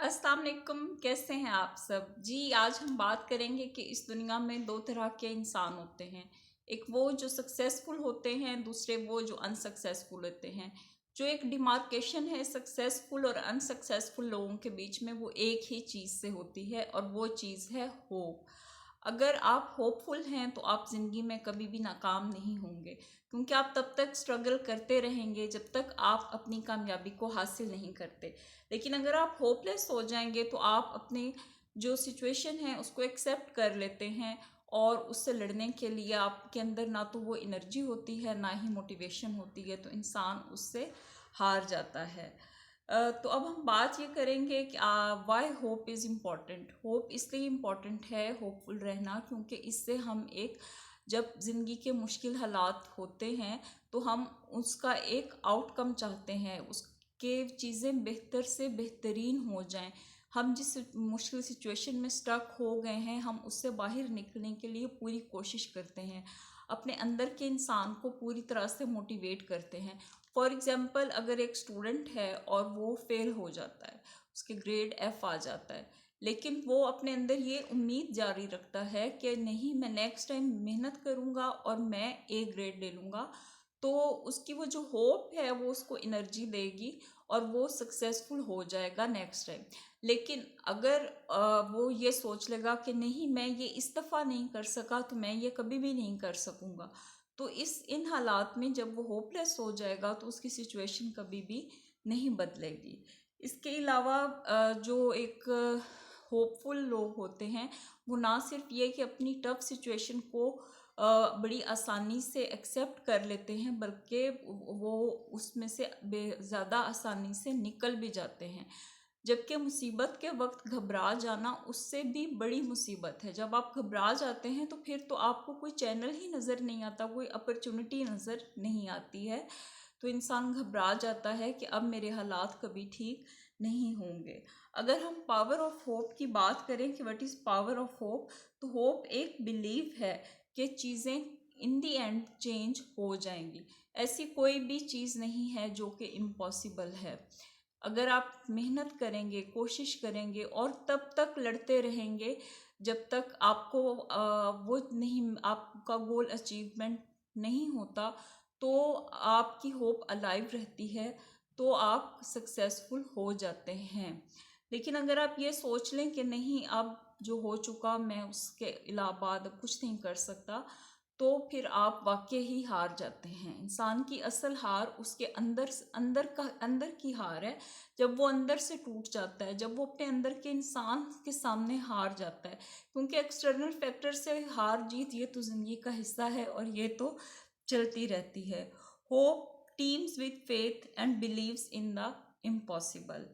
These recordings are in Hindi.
अस्सलाम वालेकुम, कैसे हैं आप सब जी। आज हम बात करेंगे कि इस दुनिया में दो तरह के इंसान होते हैं। एक वो जो सक्सेसफुल होते हैं, दूसरे वो जो अनसक्सेसफुल होते हैं। जो एक डिमार्केशन है सक्सेसफुल और अनसक्सेसफुल लोगों के बीच में, वो एक ही चीज़ से होती है और वो चीज़ है होप। अगर आप होपफुल हैं तो आप ज़िंदगी में कभी भी नाकाम नहीं होंगे, क्योंकि आप तब तक स्ट्रगल करते रहेंगे जब तक आप अपनी कामयाबी को हासिल नहीं करते। लेकिन अगर आप होपलेस हो जाएंगे तो आप अपने जो सिचुएशन है उसको एक्सेप्ट कर लेते हैं और उससे लड़ने के लिए आपके अंदर ना तो वो एनर्जी होती है ना ही मोटिवेशन होती है, तो इंसान उससे हार जाता है। तो अब हम बात ये करेंगे कि why hope is important. Hope इसलिए इम्पॉर्टेंट है, होपफुल रहना, क्योंकि इससे हम एक जब ज़िंदगी के मुश्किल हालात होते हैं तो हम उसका एक आउटकम चाहते हैं, उसके चीज़ें बेहतर से बेहतरीन हो जाएं। हम जिस मुश्किल सिचुएशन में स्टक हो गए हैं, हम उससे बाहर निकलने के लिए पूरी कोशिश करते हैं, अपने अंदर के इंसान को पूरी तरह से मोटिवेट करते हैं। फॉर एग्ज़ाम्पल, अगर एक स्टूडेंट है और वो फेल हो जाता है, उसके ग्रेड एफ आ जाता है, लेकिन वो अपने अंदर ये उम्मीद जारी रखता है कि नहीं, मैं नेक्स्ट टाइम मेहनत करूँगा और मैं ए ग्रेड ले लूँगा, तो उसकी वो जो होप है वो उसको एनर्जी देगी और वो सक्सेसफुल हो जाएगा नेक्स्ट टाइम। लेकिन अगर वो ये सोच लेगा कि नहीं, मैं ये इस दफ़ा नहीं कर सका तो मैं ये कभी भी नहीं कर सकूँगा, तो इन हालात में जब वो होपलेस हो जाएगा तो उसकी सिचुएशन कभी भी नहीं बदलेगी। इसके अलावा जो एक होपफुल लोग होते हैं, वो ना सिर्फ ये कि अपनी टफ सिचुएशन को बड़ी आसानी से एक्सेप्ट कर लेते हैं, बल्कि वो उसमें से ज़्यादा आसानी से निकल भी जाते हैं। जबकि मुसीबत के वक्त घबरा जाना उससे भी बड़ी मुसीबत है। जब आप घबरा जाते हैं तो फिर तो आपको कोई चैनल ही नज़र नहीं आता, कोई अपॉर्चुनिटी नज़र नहीं आती है, तो इंसान घबरा जाता है कि अब मेरे हालात कभी ठीक नहीं होंगे। अगर हम पावर ऑफ होप की बात करें कि what is power of hope, तो होप एक बिलीव है कि चीज़ें इन दी एंड चेंज हो जाएंगी। ऐसी कोई भी चीज़ नहीं है जो कि इम्पॉसिबल है। अगर आप मेहनत करेंगे, कोशिश करेंगे और तब तक लड़ते रहेंगे जब तक आपको वो नहीं, आपका गोल अचीवमेंट नहीं होता, तो आपकी होप अलाइव रहती है, तो आप सक्सेसफुल हो जाते हैं। लेकिन अगर आप ये सोच लें कि नहीं, अब जो हो चुका मैं उसके अलावा अब कुछ नहीं कर सकता, तो फिर आप वाकई ही हार जाते हैं। इंसान की असल हार उसके अंदर अंदर की हार है। जब वो अंदर से टूट जाता है, जब वो अपने अंदर के इंसान के सामने हार जाता है, क्योंकि एक्सटर्नल फैक्टर से हार जीत ये तो ज़िंदगी का हिस्सा है और ये तो चलती रहती है। Hope teems with faith and believes in the impossible.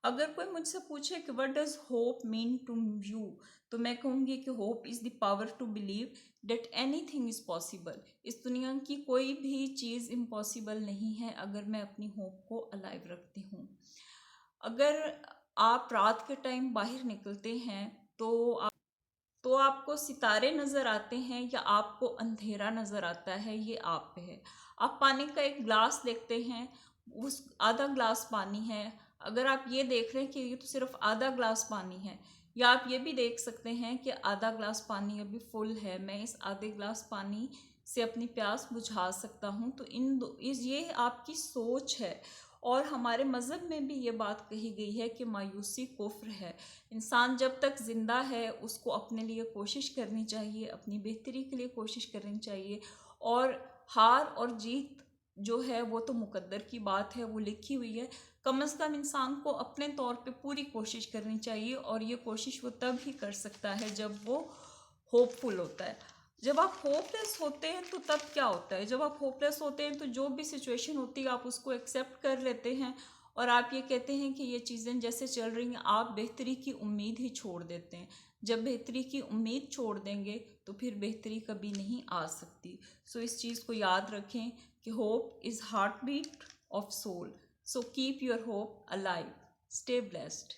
अगर कोई मुझसे पूछे कि what does hope mean to you, तो मैं कहूँगी कि hope is the power to believe that anything is possible. इस दुनिया की कोई भी चीज़ इम्पॉसिबल नहीं है अगर मैं अपनी होप को अलाइव रखती हूँ। अगर आप रात के टाइम बाहर निकलते हैं तो आपको सितारे नज़र आते हैं या आपको अंधेरा नज़र आता है, ये आप पे है। आप पानी का एक ग्लास देखते हैं, उस आधा ग्लास पानी है। अगर आप ये देख रहे हैं कि ये तो सिर्फ आधा ग्लास पानी है, या आप ये भी देख सकते हैं कि आधा ग्लास पानी अभी फुल है, मैं इस आधे ग्लास पानी से अपनी प्यास बुझा सकता हूँ, तो ये आपकी सोच है। और हमारे मज़हब में भी ये बात कही गई है कि मायूसी कुफ्र है। इंसान जब तक ज़िंदा है उसको अपने लिए कोशिश करनी चाहिए, अपनी बेहतरी के लिए कोशिश करनी चाहिए, और हार और जीत जो है वो तो मुकद्दर की बात है, वो लिखी हुई है। कम से कम इंसान को अपने तौर पे पूरी कोशिश करनी चाहिए, और ये कोशिश वो तब ही कर सकता है जब वो होपफुल होता है। जब आप होपलेस होते हैं तो तब क्या होता है, जब आप होपलेस होते हैं तो जो भी सिचुएशन होती है आप उसको एक्सेप्ट कर लेते हैं, और आप ये कहते हैं कि ये चीज़ें जैसे चल रही हैं, आप बेहतरी की उम्मीद ही छोड़ देते हैं। जब बेहतरी की उम्मीद छोड़ देंगे तो फिर बेहतरी कभी नहीं आ सकती। सो इस चीज़ को याद रखें कि hope is heartbeat of soul. So keep your hope alive. Stay blessed.